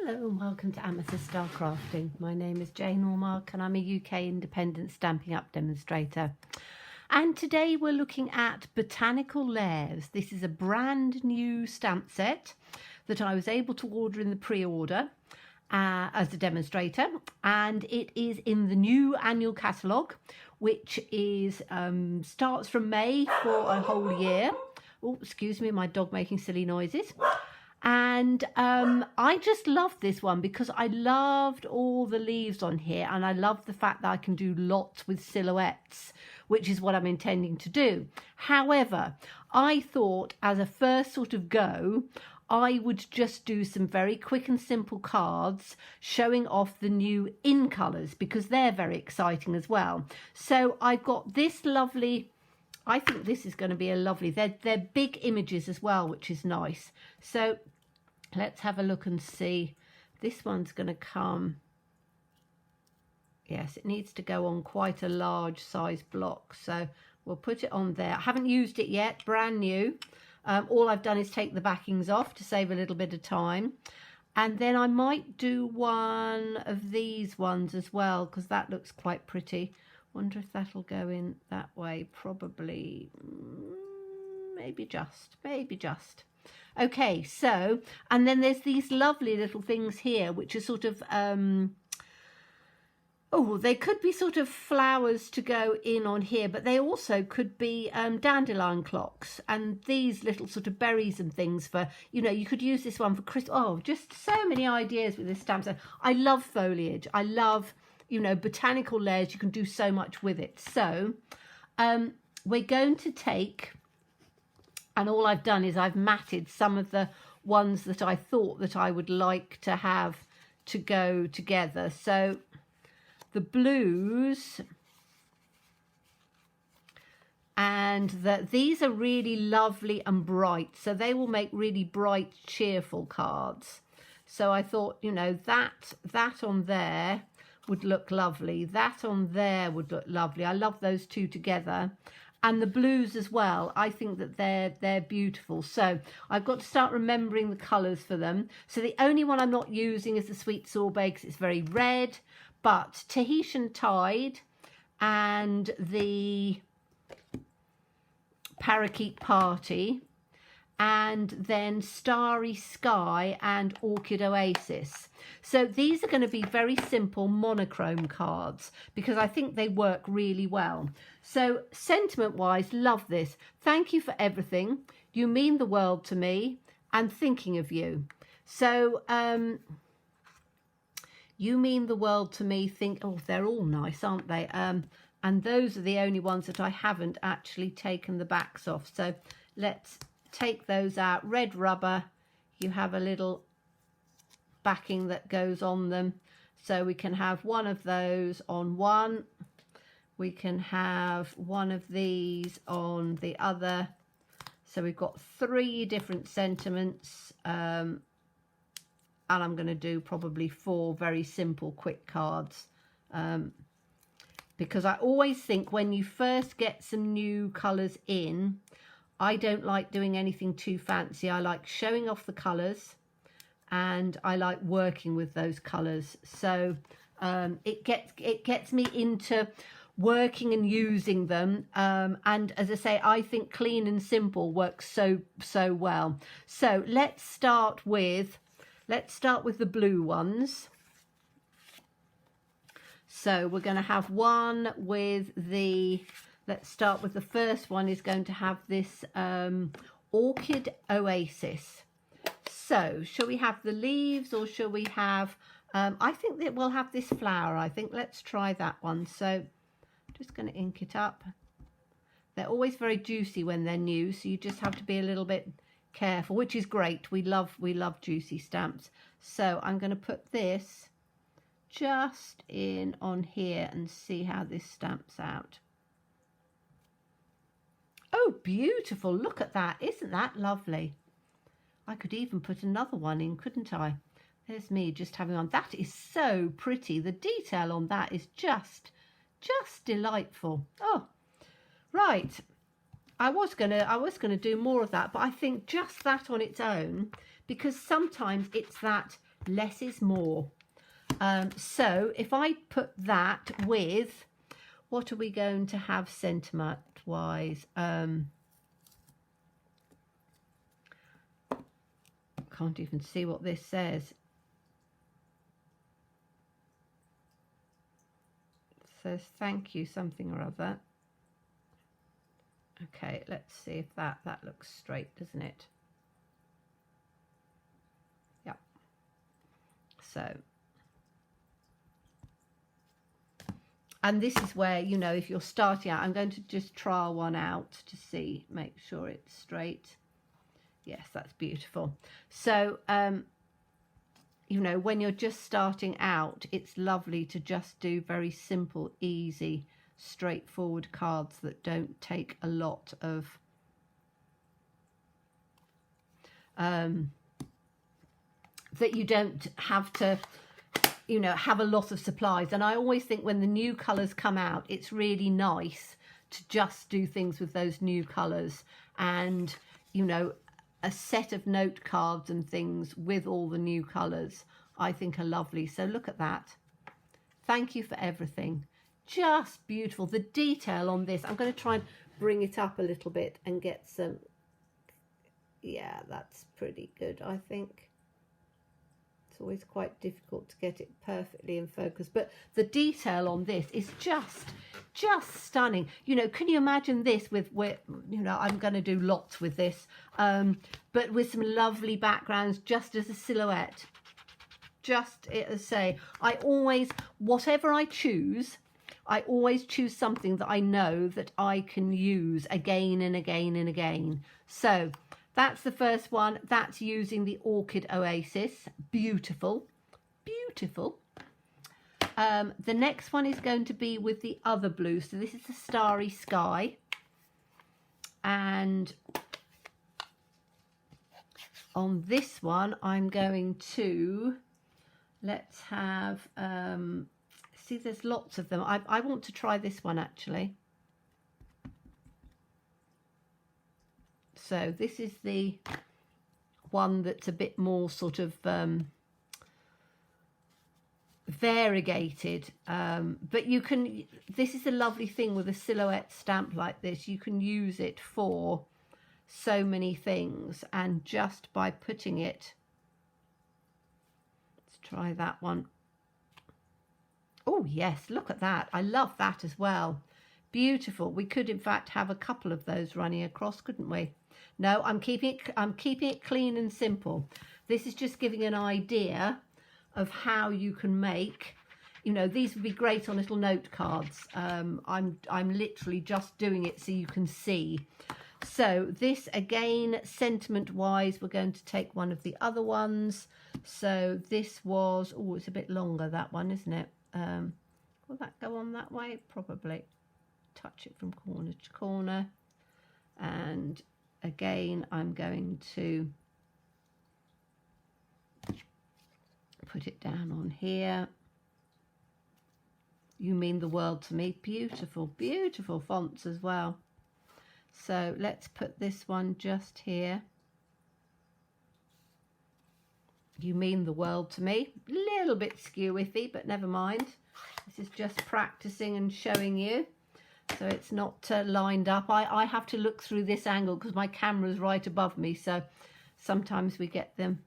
Hello and welcome to Amethyst Star Crafting. My name is Jane Allmark and I'm a UK independent Stampin' Up demonstrator. And today we're looking at Botanical Layers. This is a brand new stamp set that I was able to order in the pre-order as a demonstrator, and it is in the new annual catalogue, which is starts from May for a whole year. Oh, excuse me, my dog making silly noises. And I just love this one because I loved all the leaves on here, and I love the fact that I can do lots with silhouettes, which is what I'm intending to do. However, I thought as a first sort of go, I would just do some very quick and simple cards showing off the new in colours because they're very exciting as well. So I've got this lovely, I think this is going to be a lovely, they're big images as well, which is nice. So let's have a look and see. This one's going to come, yes, it needs to go on quite a large size block, so we'll put it on there. I haven't used it yet, brand new. All I've done is take the backings off to save a little bit of time, and then I might do one of these ones as well because that looks quite pretty. Wonder if that'll go in that way. Probably, maybe just. Okay, so, and then there's these lovely little things here which are sort of oh, they could be sort of flowers to go in on here, but they also could be dandelion clocks, and these little sort of berries and things for, you know, you could use this one for Christmas. Oh, just so many ideas with this stamp set. I love foliage. I love, you know, botanical layers. You can do so much with it. So we're going to take, and all I've done is I've matted some of the ones that I thought that I would like to have to go together. So the blues, and these are really lovely and bright, so they will make really bright, cheerful cards. So I thought, you know, that on there would look lovely. That on there would look lovely. I love those two together. And the blues as well, I think that they're beautiful. So I've got to start remembering the colours for them. So the only one I'm not using is the Sweet Sorbet because it's very red. But Tahitian Tide and the Parakeet Party, and then Starry Sky and Orchid Oasis. So these are going to be very simple monochrome cards because I think they work really well. So sentiment wise, love this. Thank you for everything. You mean the world to me, and thinking of you. So you mean the world to me. Oh, they're all nice, aren't they? And those are the only ones that I haven't actually taken the backs off. So let's take those out. Red rubber, you have a little backing that goes on them, so we can have one of those on one, we can have one of these on the other, so we've got 3 different sentiments, and I'm going to do probably 4 very simple quick cards, because I always think when you first get some new colours in, I don't like doing anything too fancy. I like showing off the colours, and I like working with those colours. So it gets me into working and using them. And as I say, I think clean and simple works so well. So let's start with the blue ones. So we're going to have one with the, let's start with the first one, is going to have this Orchid Oasis. So shall we have the leaves, or shall we have, I think that we'll have this flower. I think let's try that one. So I'm just going to ink it up. They're always very juicy when they're new, so you just have to be a little bit careful, which is great. We love juicy stamps. So I'm going to put this just in on here and see how this stamps out. Oh, beautiful. Look at that. Isn't that lovely? I could even put another one in, couldn't I? There's me just having on. That is so pretty. The detail on that is just delightful. Oh, right. I was gonna do more of that, but I think just that on its own, because sometimes it's that less is more. So if I put that with, what are we going to have sentiment wise? Can't even see what this says. It says thank you something or other. Okay, let's see if that looks straight, doesn't it? Yep. So, and this is where, you know, if you're starting out, I'm going to just trial one out to see, make sure it's straight. Yes, that's beautiful. So, you know, when you're just starting out, it's lovely to just do very simple, easy, straightforward cards that don't take a lot of that you don't have to, you know, have a lot of supplies. And I always think when the new colours come out, it's really nice to just do things with those new colours, and, you know, a set of note cards and things with all the new colours I think are lovely. So look at that. Thank you for everything. Just beautiful. The detail on this, I'm going to try and bring it up a little bit and get some, yeah, that's pretty good, I think. It's always quite difficult to get it perfectly in focus, but the detail on this is just stunning. You know, can you imagine this with, you know, I'm going to do lots with this, but with some lovely backgrounds just as a silhouette. Just as say, I always, whatever I choose, I always choose something that I know that I can use again and again and again. So that's the first one. That's using the Orchid Oasis. Beautiful, beautiful. The next one is going to be with the other blue. So this is the Starry Sky. And on this one, I'm going to, let's have, see, there's lots of them. I want to try this one actually. So this is the one that's a bit more sort of variegated, but you can, this is a lovely thing with a silhouette stamp like this, you can use it for so many things, and just by putting it, let's try that one. Oh yes, look at that. I love that as well. Beautiful. We could in fact have a couple of those running across, couldn't we? No, I'm keeping it clean and simple. This is just giving an idea of how you can make, you know, these would be great on little note cards. I'm literally just doing it so you can see. So this again, sentiment wise, we're going to take one of the other ones. So this was, oh, it's a bit longer, that one, isn't it? Will that go on that way? Probably. Touch it from corner to corner. And again, I'm going to put it down on here. You mean the world to me. Beautiful, beautiful fonts as well. So let's put this one just here. You mean the world to me. A little bit skew-iffy, but never mind. This is just practicing and showing you. So it's not lined up. I have to look through this angle because my camera's right above me. So sometimes we get them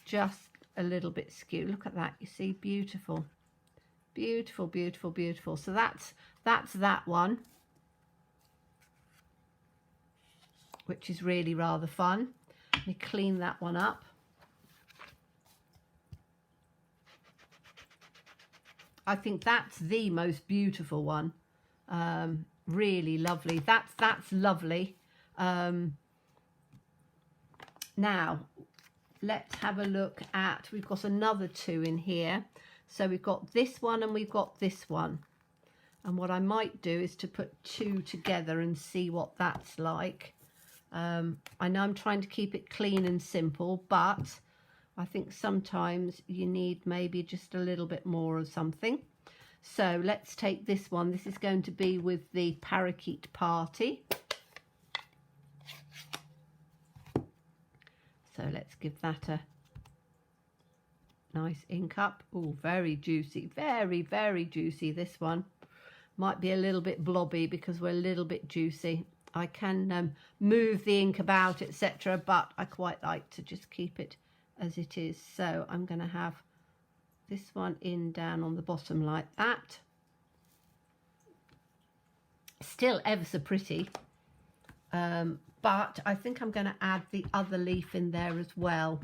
just a little bit skew. Look at that. You see, beautiful. Beautiful, beautiful, beautiful. So that's that one, which is really rather fun. Let me clean that one up. I think that's the most beautiful one. Really lovely. That's lovely. Now let's have a look at, we've got another two in here. So we've got this one and we've got this one. And what I might do is to put two together and see what that's like. I know I'm trying to keep it clean and simple, but I think sometimes you need maybe just a little bit more of something. So let's take this one. This is going to be with the Parakeet Party. So let's give that a Nice ink up. Oh, very juicy, very, very juicy. This one might be a little bit blobby because we're a little bit juicy. I can move the ink about, etc., but I quite like to just keep it as it is. So I'm going to have this one in down on the bottom like that. Still ever so pretty, but I think I'm going to add the other leaf in there as well,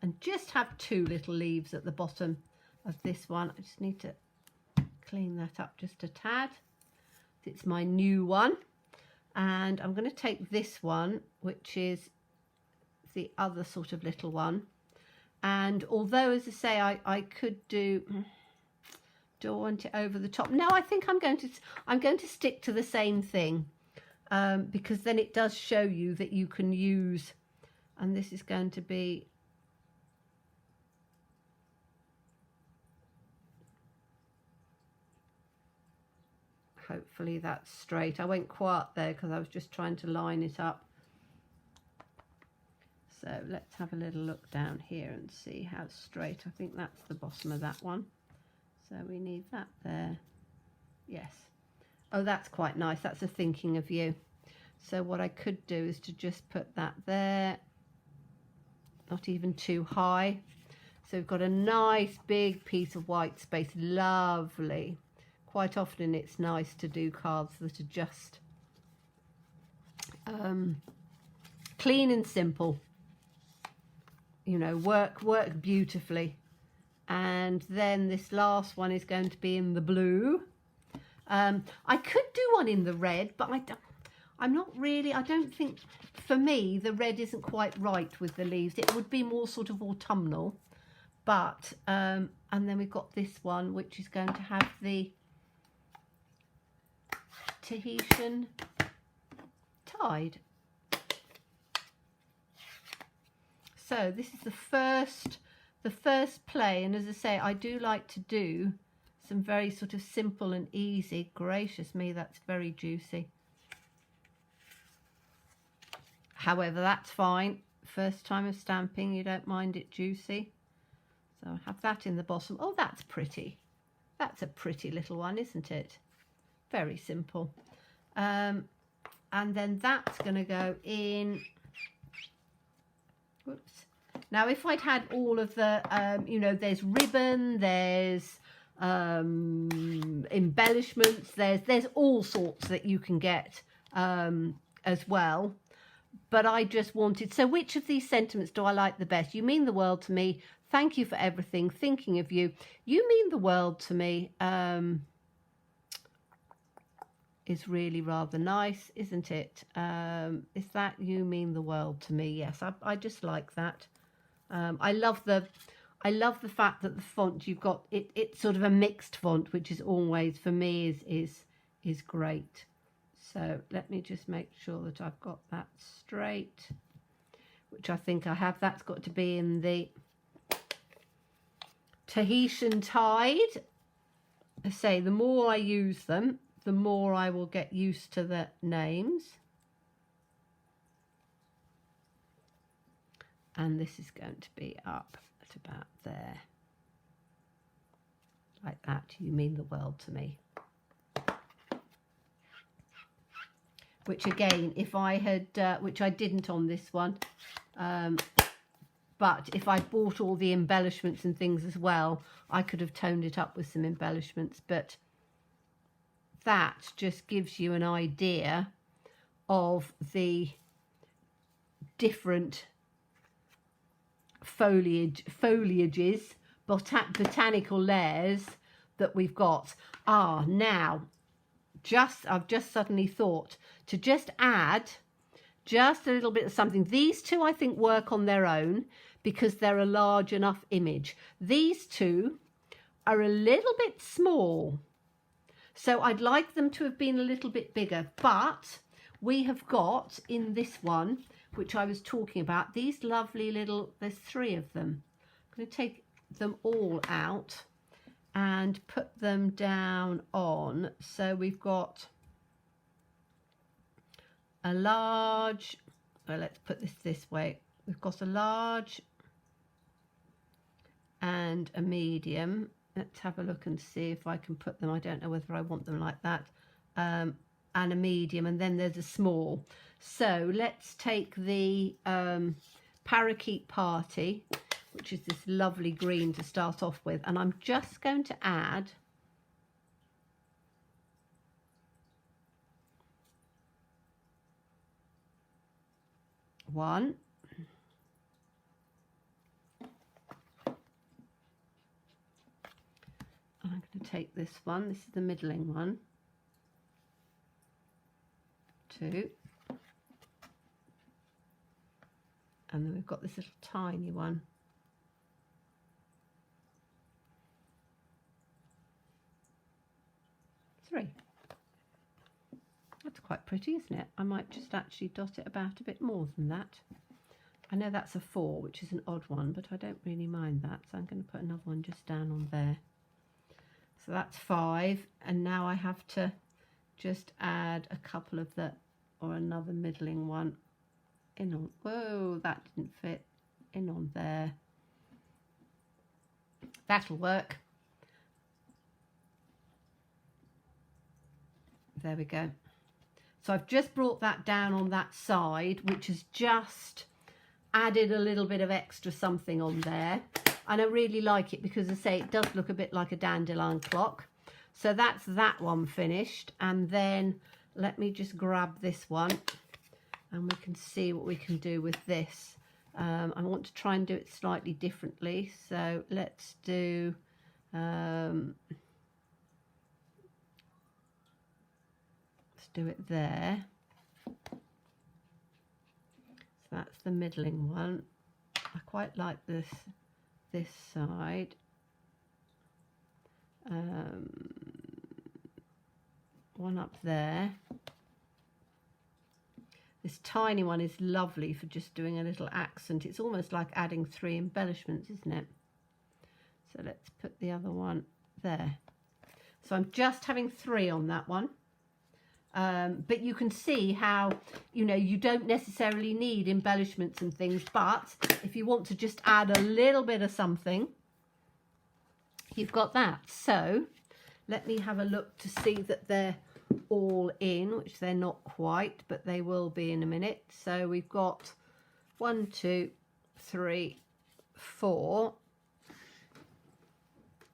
and just have two little leaves at the bottom of this one. I just need to clean that up just a tad. It's my new one, and I'm going to take this one, which is the other sort of little one, and although, as I say, I could do I want it over the top? No, I think I'm going to stick to the same thing, because then it does show you that you can use, and this is going to be hopefully that's straight. I went quiet there because I was just trying to line it up. So let's have a little look down here and see how straight. I think that's the bottom of that one. So we need that there. Yes. Oh, that's quite nice. That's a thinking of you. So what I could do is to just put that there, not even too high. So we've got a nice big piece of white space. Lovely. Quite often it's nice to do cards that are just clean and simple. You know, work beautifully. And then this last one is going to be in the blue. I could do one in the red, but I'm not really, I don't think, for me, the red isn't quite right with the leaves. It would be more sort of autumnal. But, and then we've got this one, which is going to have the Tahitian tide. So this is the first play, and as I say, I do like to do some very sort of simple and easy. Gracious me, that's very juicy. However, that's fine. First time of stamping, you don't mind it juicy. So I have that in the bottom. Oh, that's pretty. That's a pretty little one, isn't it? Very simple. And then that's going to go in. Whoops. Now, if I'd had all of the, you know, there's ribbon, there's embellishments, there's all sorts that you can get as well. But I just wanted, so which of these sentiments do I like the best? You mean the world to me. Thank you for everything. Thinking of you. You mean the world to me is really rather nice, isn't it? Is that you mean the world to me? Yes, I just like that. I love the fact that the font you've got, it's sort of a mixed font, which is always, for me, is great. So let me just make sure that I've got that straight, which I think I have. That's got to be in the Tahitian tide. I say the more I use them, the more I will get used to the names. And this is going to be up at about there. Like that. You mean the world to me. Which again, if I had, which I didn't on this one, but if I bought all the embellishments and things as well, I could have toned it up with some embellishments. But that just gives you an idea of the different foliages, botanical layers that we've got. Now, I've just suddenly thought to just add just a little bit of something. These two I think work on their own because they're a large enough image. These two are a little bit small, so I'd like them to have been a little bit bigger. But we have got in this one, which I was talking about, these lovely little, there's 3 of them. I'm going to take them all out and put them down on. So we've got a large, well, let's put this way. We've got a large and a medium. Let's have a look and see if I can put them. I don't know whether I want them like that. And a medium, and then there's a small. So let's take the Parakeet Party, which is this lovely green to start off with, and I'm just going to add one. I'm going to take this one. This is the middling one. 2. And then we've got this little tiny one. 3. That's quite pretty, isn't it? I might just actually dot it about a bit more than that. I know that's a 4, which is an odd one, but I don't really mind that. So I'm going to put another one just down on there. So that's 5. And now I have to just add a couple of the, or another middling one in on. Whoa, that didn't fit. In on there. That'll work. There we go. So I've just brought that down on that side, which has just added a little bit of extra something on there. And I really like it because, as I say, it does look a bit like a dandelion clock. So that's that one finished. And then let me just grab this one and we can see what we can do with this. I want to try and do it slightly differently. So let's do... do it there. So that's the middling one. I quite like this side. One up there. This tiny one is lovely for just doing a little accent. It's almost like adding 3 embellishments, isn't it? So let's put the other one there. So I'm just having 3 on that one. But you can see how, you know, you don't necessarily need embellishments and things, but if you want to just add a little bit of something, you've got that. So let me have a look to see that they're all in, which they're not quite, but they will be in a minute. So we've got 1, 2, 3, 4.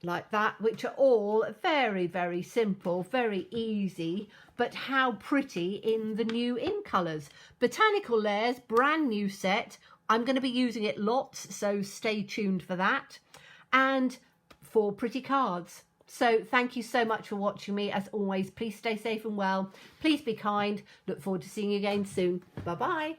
Like that, which are all very, very simple, very easy, but how pretty in the new in colours. Botanical Layers, brand new set. I'm going to be using it lots, so stay tuned for that. And 4 pretty cards. So thank you so much for watching me. As always, please stay safe and well. Please be kind. Look forward to seeing you again soon. Bye-bye.